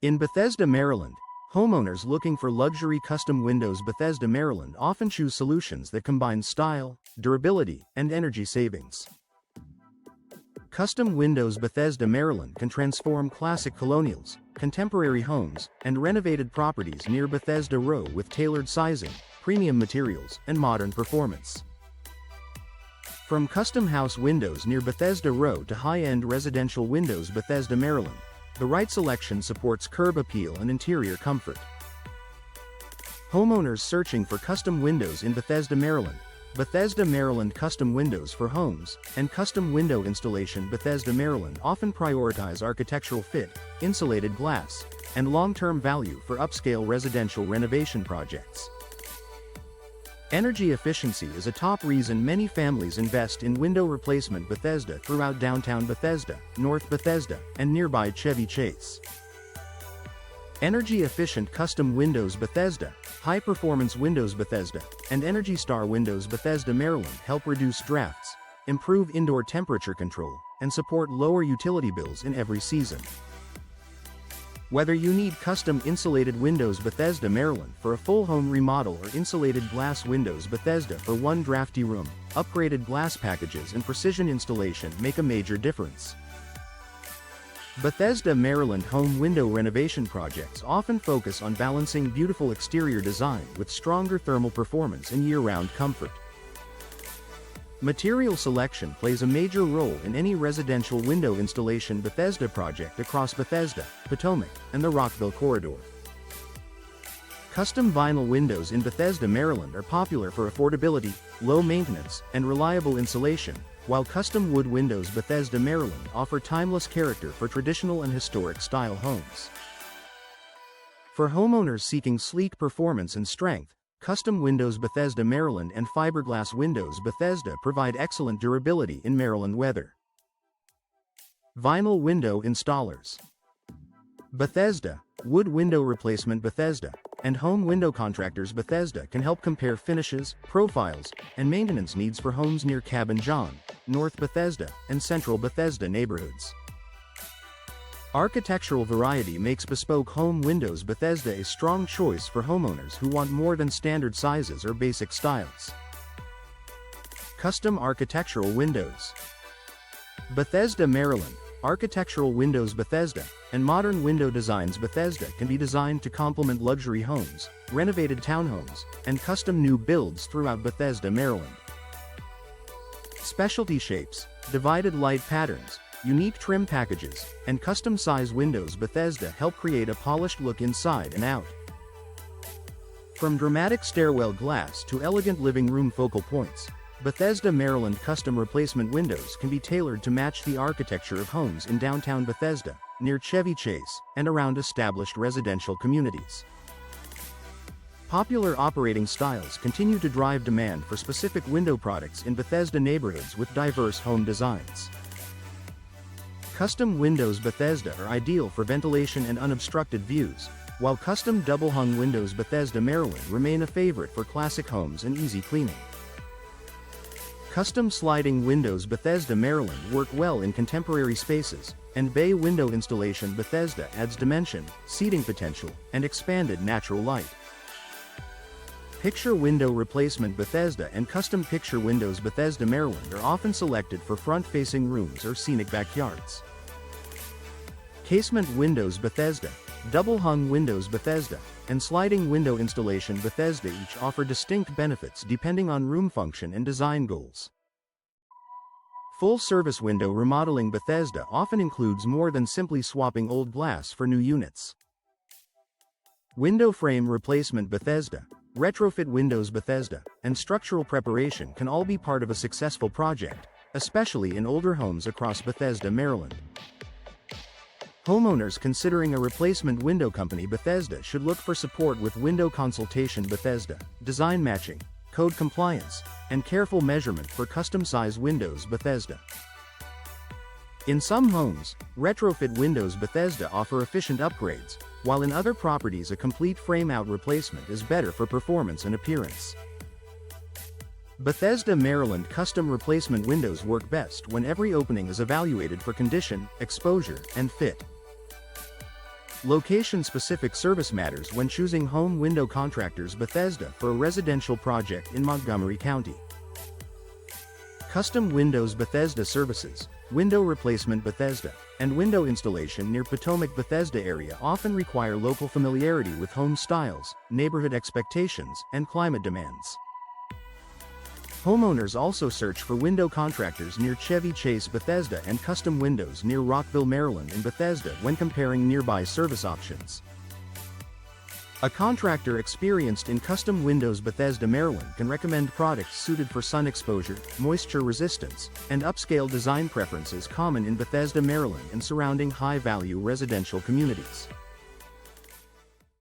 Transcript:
In Bethesda, Maryland, homeowners looking for luxury custom windows. Bethesda, Maryland often choose solutions that combine style, durability, and energy savings. Custom windows. Bethesda, Maryland can transform classic colonials, contemporary homes, and renovated properties near Bethesda Row with tailored sizing, premium materials, and modern performance. From custom house windows near Bethesda Row to high-end residential windows. Bethesda, Maryland, the right selection supports curb appeal and interior comfort. Homeowners searching for custom windows in Bethesda, Maryland. Bethesda, Maryland custom windows for homes and custom window installation. Bethesda, Maryland often prioritize architectural fit, insulated glass, and long-term value for upscale residential renovation projects. Energy efficiency is a top reason many families invest in window replacement. Bethesda throughout downtown Bethesda, North Bethesda, and nearby Chevy Chase. Energy-efficient custom windows. Bethesda, high-performance windows. Bethesda, and Energy Star windows. Bethesda, Maryland help reduce drafts, improve indoor temperature control, and support lower utility bills in every season. Whether you need custom insulated windows. Bethesda, Maryland for a full home remodel, or insulated glass windows. Bethesda for one drafty room, upgraded glass packages and precision installation make a major difference. Bethesda, Maryland home window renovation projects often focus on balancing beautiful exterior design with stronger thermal performance and year-round comfort. Material selection plays a major role in any residential window installation. Bethesda project across Bethesda, Potomac, and the Rockville corridor. Custom vinyl windows in Bethesda, Maryland are popular for affordability, low maintenance, and reliable insulation, while custom wood windows. Bethesda, Maryland offer timeless character for traditional and historic style homes. For homeowners seeking sleek performance and strength, custom windows. Bethesda, Maryland and fiberglass windows. Bethesda provide excellent durability in Maryland weather. Vinyl window installers. Bethesda, wood window replacement. Bethesda, and home window contractors. Bethesda can help compare finishes, profiles, and maintenance needs for homes near Cabin John, North Bethesda, and Central Bethesda neighborhoods. Architectural variety makes bespoke home windows. Bethesda a strong choice for homeowners who want more than standard sizes or basic styles. Custom architectural windows. Bethesda, Maryland, architectural windows. Bethesda, and modern window designs. Bethesda can be designed to complement luxury homes, renovated townhomes, and custom new builds throughout Bethesda, Maryland. Specialty shapes, divided light patterns, unique trim packages, and custom-size windows. Bethesda help create a polished look inside and out. From dramatic stairwell glass to elegant living room focal points, Bethesda, Maryland custom replacement windows can be tailored to match the architecture of homes in downtown Bethesda, near Chevy Chase, and around established residential communities. Popular operating styles continue to drive demand for specific window products in Bethesda neighborhoods with diverse home designs. Custom windows. Bethesda are ideal for ventilation and unobstructed views, while custom double-hung windows. Bethesda, Maryland remain a favorite for classic homes and easy cleaning. Custom sliding windows. Bethesda, Maryland work well in contemporary spaces, and bay window installation. Bethesda adds dimension, seating potential, and expanded natural light. Picture window replacement. Bethesda and custom picture windows. Bethesda, Maryland are often selected for front-facing rooms or scenic backyards. Casement windows. Bethesda, double-hung windows. Bethesda, and sliding window installation. Bethesda each offer distinct benefits depending on room function and design goals. Full-service window remodeling. Bethesda often includes more than simply swapping old glass for new units. Window frame replacement. Bethesda, retrofit windows. Bethesda, and structural preparation can all be part of a successful project, especially in older homes across Bethesda, Maryland. Homeowners considering a replacement window company. Bethesda should look for support with window consultation. Bethesda, design matching, code compliance, and careful measurement for custom-size windows. Bethesda. In some homes, retrofit windows. Bethesda offer efficient upgrades, while in other properties a complete frame-out replacement is better for performance and appearance. Bethesda, Maryland custom replacement windows work best when every opening is evaluated for condition, exposure, and fit. Location-specific service matters when choosing home window contractors. Bethesda for a residential project in Montgomery County. Custom Windows Bethesda Services, window replacement Bethesda, and window installation near Potomac. Bethesda area often require local familiarity with home styles, neighborhood expectations, and climate demands. Homeowners also search for window contractors near Chevy Chase, Bethesda, and custom windows near Rockville, Maryland and Bethesda when comparing nearby service options. A contractor experienced in custom windows Bethesda, Maryland can recommend products suited for sun exposure, moisture resistance, and upscale design preferences common in Bethesda, Maryland and surrounding high-value residential communities.